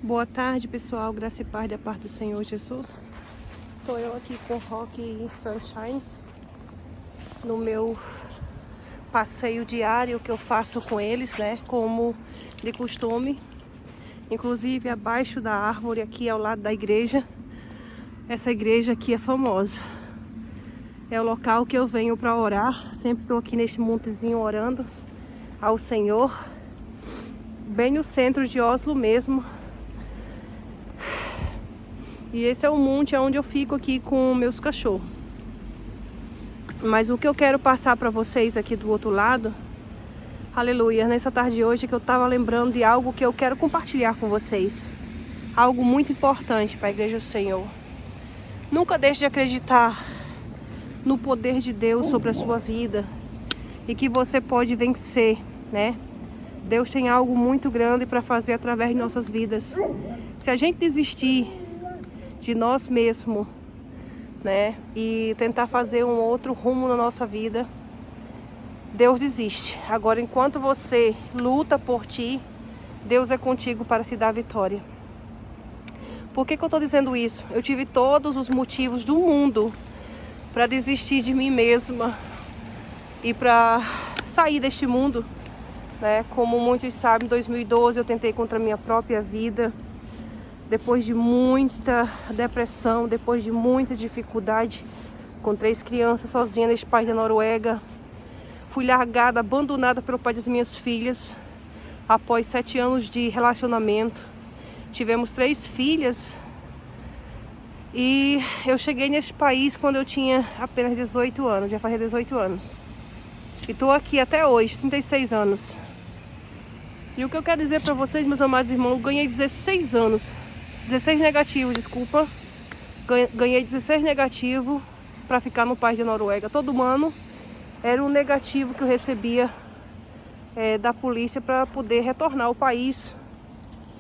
Boa tarde, pessoal. Graça e paz da parte do Senhor Jesus. Estou eu aqui com o Rock e Sunshine no meu passeio diário que eu faço com eles, né? Como de costume. Inclusive abaixo da árvore aqui ao lado da igreja. Essa igreja aqui é famosa. É o local que eu venho para orar. Sempre estou aqui neste montezinho orando ao Senhor. Bem no centro de Oslo mesmo. E esse é o monte onde eu fico aqui com meus cachorros. Mas o que eu quero passar para vocês aqui do outro lado, aleluia, nessa tarde de hoje, é que eu estava lembrando de algo que eu quero compartilhar com vocês. Algo muito importante para a Igreja do Senhor. Nunca deixe de acreditar no poder de Deus sobre a sua vida e que você pode vencer, né? Deus tem algo muito grande para fazer através de nossas vidas. Se a gente desistir de nós mesmos, né, e tentar fazer um outro rumo na nossa vida, Deus desiste. Agora, enquanto você luta por ti, Deus é contigo para te dar a vitória. Por que eu estou dizendo isso? Eu tive todos os motivos do mundo para desistir de mim mesma e para sair deste mundo, né? Como muitos sabem, em 2012 eu tentei contra a minha própria vida. Depois de muita depressão, depois de muita dificuldade, com 3 crianças sozinha neste país da Noruega, fui largada, abandonada pelo pai das minhas filhas, após 7 anos de relacionamento. Tivemos 3 filhas e eu cheguei neste país quando eu tinha apenas 18 anos, já fazia 18 anos. E estou aqui até hoje, 36 anos. E o que eu quero dizer para vocês, meus amados irmãos, eu ganhei 16 anos. 16 negativos, desculpa. Ganhei 16 negativos para ficar no país da Noruega. Todo ano era um negativo que eu recebia da polícia para poder retornar ao país,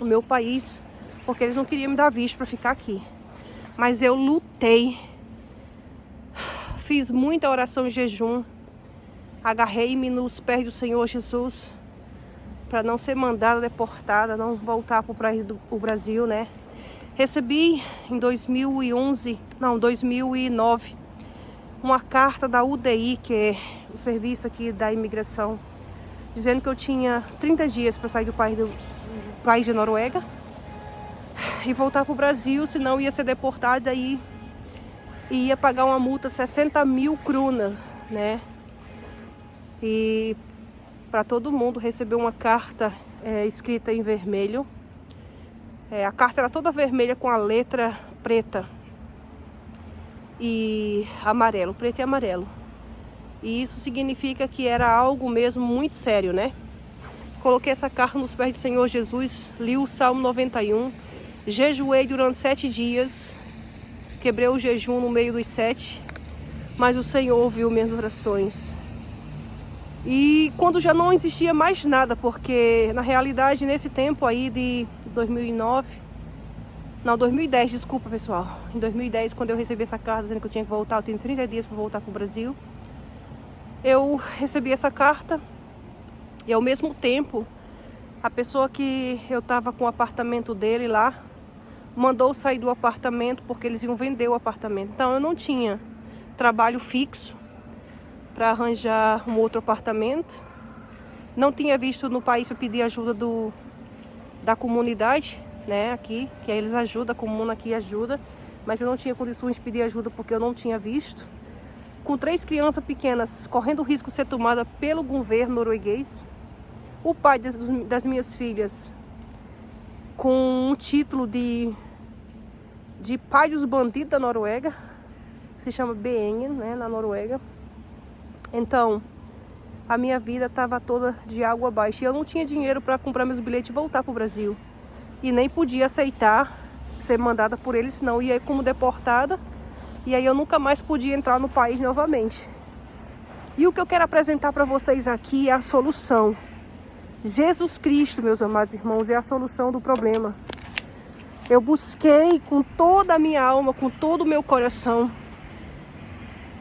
o meu país, porque eles não queriam me dar visto para ficar aqui. Mas eu lutei, fiz muita oração em jejum, agarrei-me nos pés do Senhor Jesus para não ser mandada, deportada, não voltar para o Brasil, né? Recebi em 2009, uma carta da UDI, que é o serviço aqui da imigração, dizendo que eu tinha 30 dias para sair do país da Noruega e voltar para o Brasil, senão ia ser deportada e ia pagar uma multa 60 mil kroner, né? E para todo mundo receber uma carta escrita em vermelho. A carta era toda vermelha com a letra preta e amarelo, preto e amarelo. E isso significa que era algo mesmo muito sério, né? Coloquei essa carta nos pés do Senhor Jesus, li o Salmo 91, jejuei durante 7 dias, quebrei o jejum no meio dos 7, mas o Senhor ouviu minhas orações. E quando já não existia mais nada, porque na realidade nesse tempo aí de 2010, desculpa pessoal, em 2010, quando eu recebi essa carta dizendo que eu tinha que voltar, eu tenho 30 dias para voltar para o Brasil, eu recebi essa carta e ao mesmo tempo a pessoa que eu estava com o apartamento dele lá mandou sair do apartamento porque eles iam vender o apartamento. Então eu não tinha trabalho fixo para arranjar um outro apartamento. Não tinha visto no país para pedir ajuda da comunidade, né, aqui, que eles ajudam, a comuna aqui ajuda, mas eu não tinha condições de pedir ajuda porque eu não tinha visto. Com 3 crianças pequenas, correndo o risco de ser tomada pelo governo norueguês. O pai das minhas filhas com um título de pai dos bandidos da Noruega, que se chama BN, né, na Noruega. Então, a minha vida estava toda de água abaixo. E eu não tinha dinheiro para comprar meus bilhetes e voltar para o Brasil. E nem podia aceitar ser mandada por eles, senão ia como deportada. E aí eu nunca mais podia entrar no país novamente. E o que eu quero apresentar para vocês aqui é a solução. Jesus Cristo, meus amados irmãos, é a solução do problema. Eu busquei com toda a minha alma, com todo o meu coração,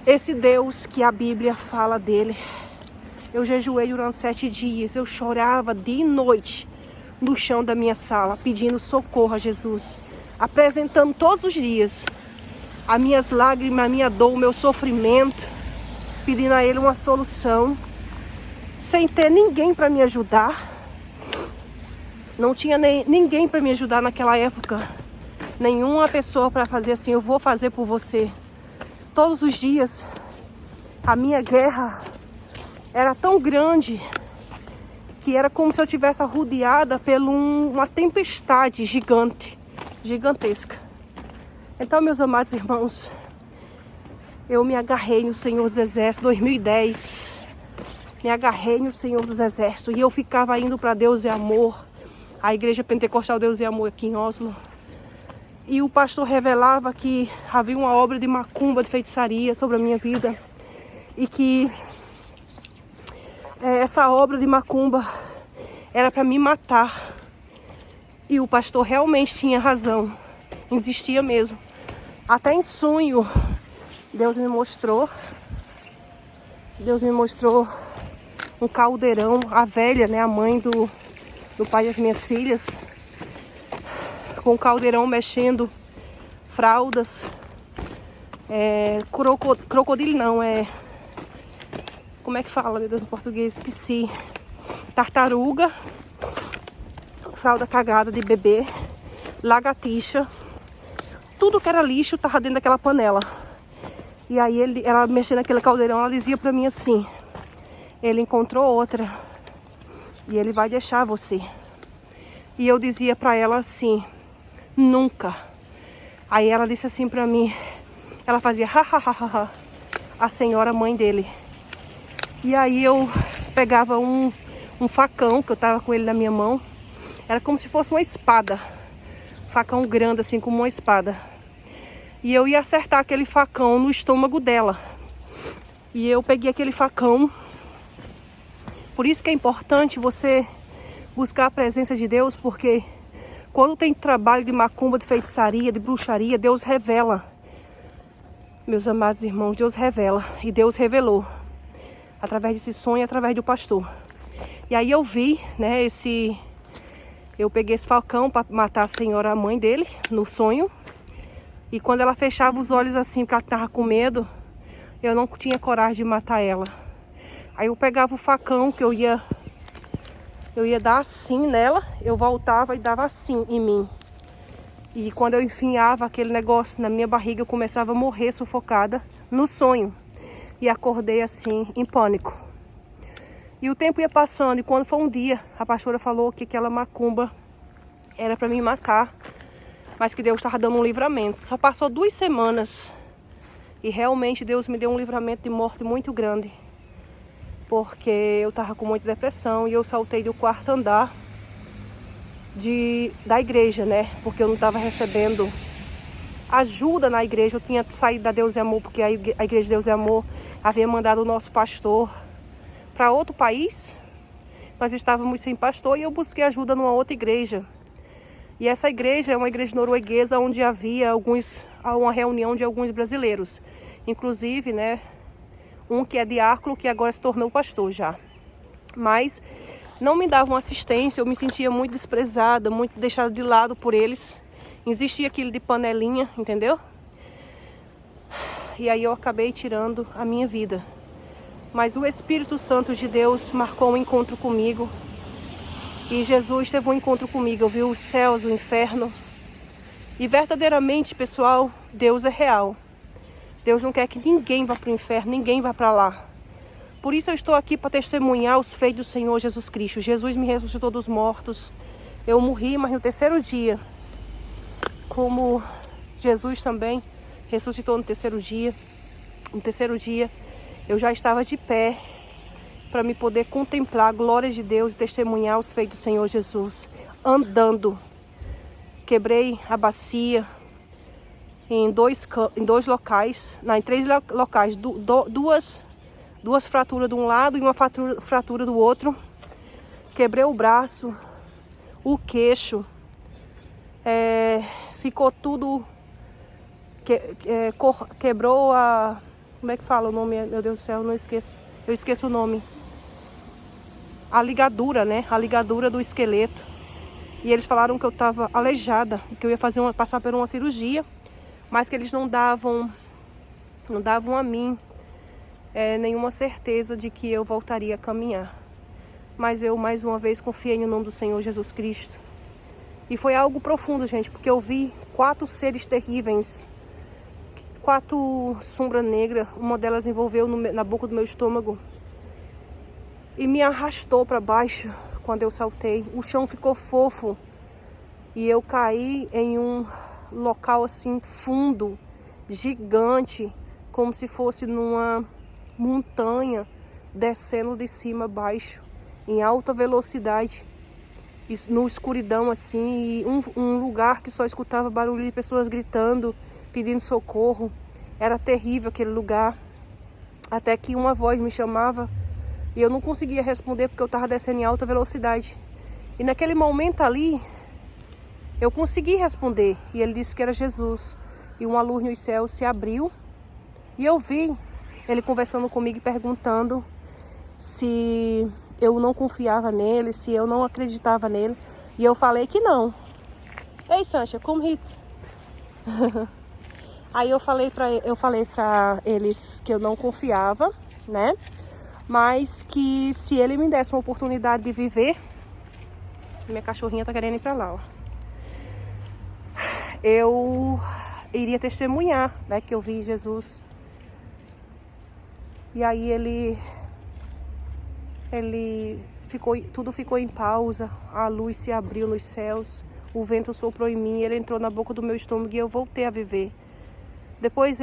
esse Deus que a Bíblia fala dele. Eu jejuei durante 7 dias, eu chorava dia e noite no chão da minha sala, pedindo socorro a Jesus, apresentando todos os dias as minhas lágrimas, a minha dor, o meu sofrimento, pedindo a Ele uma solução, sem ter ninguém para me ajudar. Não tinha ninguém para me ajudar naquela época, nenhuma pessoa para fazer assim, eu vou fazer por você. Todos os dias, a minha guerra era tão grande que era como se eu tivesse rodeada por uma tempestade gigantesca. Então, meus amados irmãos, eu me agarrei no Senhor dos Exércitos, 2010. Me agarrei no Senhor dos Exércitos. E eu ficava indo para Deus e Amor, a Igreja Pentecostal Deus e Amor aqui em Oslo. E o pastor revelava que havia uma obra de macumba, de feitiçaria sobre a minha vida. E que essa obra de macumba era para me matar. E o pastor realmente tinha razão. Existia mesmo. Até em sonho, Deus me mostrou um caldeirão, a velha, né, a mãe do pai das minhas filhas, com o caldeirão mexendo fraldas, crocodilo não, como é que fala, meu Deus, em português, esqueci, tartaruga, fralda cagada de bebê, lagartixa, tudo que era lixo tava dentro daquela panela. E aí ela mexendo naquele caldeirão, ela dizia pra mim assim, ele encontrou outra e ele vai deixar você. E eu dizia pra ela assim, nunca. Aí ela disse assim pra mim, ela fazia ha ha ha ha, a senhora mãe dele. E aí eu pegava um facão, que eu tava com ele na minha mão, era como se fosse uma espada, facão grande assim, como uma espada. E eu ia acertar aquele facão no estômago dela. E eu peguei aquele facão. Por isso que é importante você buscar a presença de Deus, porque quando tem trabalho de macumba, de feitiçaria, de bruxaria, Deus revela. Meus amados irmãos, Deus revela. E Deus revelou. Através desse sonho, através do pastor. E aí eu vi, né, eu peguei esse facão para matar a senhora, a mãe dele, no sonho. E quando ela fechava os olhos assim, porque ela estava com medo, eu não tinha coragem de matar ela. Aí eu pegava o facão que eu ia dar assim nela, eu voltava e dava assim em mim. E quando eu enfiava aquele negócio na minha barriga, eu começava a morrer sufocada no sonho. E acordei assim, em pânico. E o tempo ia passando, e quando foi um dia, a pastora falou que aquela macumba era para me matar. Mas que Deus estava dando um livramento. Só passou 2 semanas. E realmente Deus me deu um livramento de morte muito grande. Porque eu estava com muita depressão e eu saltei do 4º andar da igreja, né? Porque eu não estava recebendo ajuda na igreja. Eu tinha saído da Deus e Amor, porque a igreja Deus e Amor havia mandado o nosso pastor para outro país. Nós estávamos sem pastor e eu busquei ajuda numa outra igreja. E essa igreja é uma igreja norueguesa onde havia uma reunião de alguns brasileiros. Inclusive, né, um que é diácono, que agora se tornou pastor já. Mas não me davam assistência, eu me sentia muito desprezada, muito deixada de lado por eles. Existia aquilo de panelinha, entendeu? E aí eu acabei tirando a minha vida. Mas o Espírito Santo de Deus marcou um encontro comigo. E Jesus teve um encontro comigo, eu vi os céus, o inferno. E verdadeiramente, pessoal, Deus é real. Deus não quer que ninguém vá para o inferno, ninguém vá para lá. Por isso eu estou aqui para testemunhar os feitos do Senhor Jesus Cristo. Jesus me ressuscitou dos mortos. Eu morri, mas no 3º dia. Como Jesus também ressuscitou no 3º dia. No 3º dia, eu já estava de pé para me poder contemplar a glória de Deus e testemunhar os feitos do Senhor Jesus. Andando. Quebrei a bacia em 3 locais. Duas fraturas de um lado e uma fratura do outro. Quebrei o braço, o queixo. Ficou tudo... quebrou a... Como é que fala o nome? Meu Deus do céu, não esqueço. Eu esqueço o nome. A ligadura, né? A ligadura do esqueleto. E eles falaram que eu estava aleijada, que eu ia passar por uma cirurgia, mas que eles não davam a mim nenhuma certeza de que eu voltaria a caminhar. Mas eu, mais uma vez, confiei no nome do Senhor Jesus Cristo. E foi algo profundo, gente, porque eu vi 4 seres terríveis, 4 sombras negras. Uma delas envolveu na boca do meu estômago e me arrastou para baixo quando eu saltei. O chão ficou fofo e eu caí em um local assim fundo, gigante, como se fosse numa montanha, descendo de cima a baixo, em alta velocidade, no escuridão assim, e um lugar que só escutava barulho de pessoas gritando, pedindo socorro. Era terrível aquele lugar, até que uma voz me chamava e eu não conseguia responder porque eu estava descendo em alta velocidade. E naquele momento ali, eu consegui responder, e ele disse que era Jesus. E uma luz nos céus se abriu e eu vi ele conversando comigo e perguntando se eu não confiava nele, se eu não acreditava nele. E eu falei que não. Ei, Sancha, come hit. Aí eu falei pra eles que eu não confiava, né? Mas que se ele me desse uma oportunidade de viver... Minha cachorrinha tá querendo ir pra lá, ó. Eu iria testemunhar, né? Que eu vi Jesus. E aí tudo ficou em pausa. A luz se abriu nos céus. O vento soprou em mim. Ele entrou na boca do meu estômago e eu voltei a viver. Depois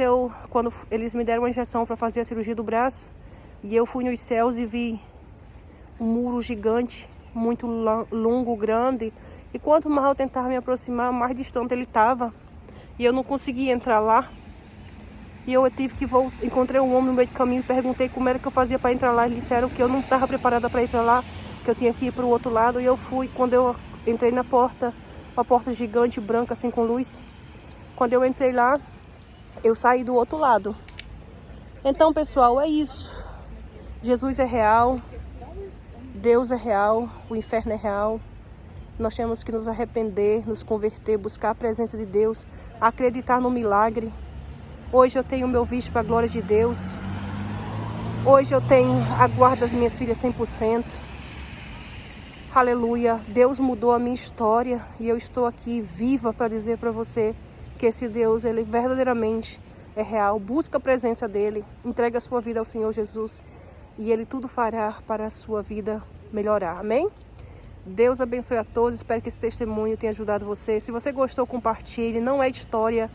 quando eles me deram uma injeção para fazer a cirurgia do braço, e eu fui nos céus e vi um muro gigante, muito longo, grande. E quanto mais eu tentava me aproximar, mais distante ele estava. E eu não conseguia entrar lá. E eu tive que voltar. Encontrei um homem no meio do caminho e perguntei como era que eu fazia para entrar lá. Eles disseram que eu não estava preparada para ir para lá, que eu tinha que ir para o outro lado. E eu fui. Quando eu entrei na porta, uma porta gigante, branca, assim, com luz. Quando eu entrei lá, eu saí do outro lado. Então, pessoal, é isso. Jesus é real. Deus é real. O inferno é real. Nós temos que nos arrepender, nos converter, buscar a presença de Deus, acreditar no milagre. Hoje eu tenho o meu visto para a glória de Deus. Hoje eu tenho a guarda das minhas filhas 100%. Aleluia. Deus mudou a minha história e eu estou aqui viva para dizer para você que esse Deus, ele verdadeiramente é real. Busca a presença dele, entrega a sua vida ao Senhor Jesus e ele tudo fará para a sua vida melhorar. Amém? Deus abençoe a todos. Espero que esse testemunho tenha ajudado você. Se você gostou, compartilhe. Não é história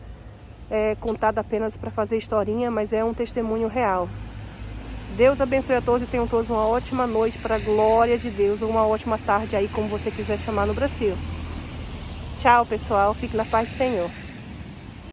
contada apenas para fazer historinha, mas é um testemunho real. Deus abençoe a todos e tenham todos uma ótima noite para a glória de Deus, ou uma ótima tarde aí, como você quiser chamar no Brasil. Tchau, pessoal. Fique na paz do Senhor.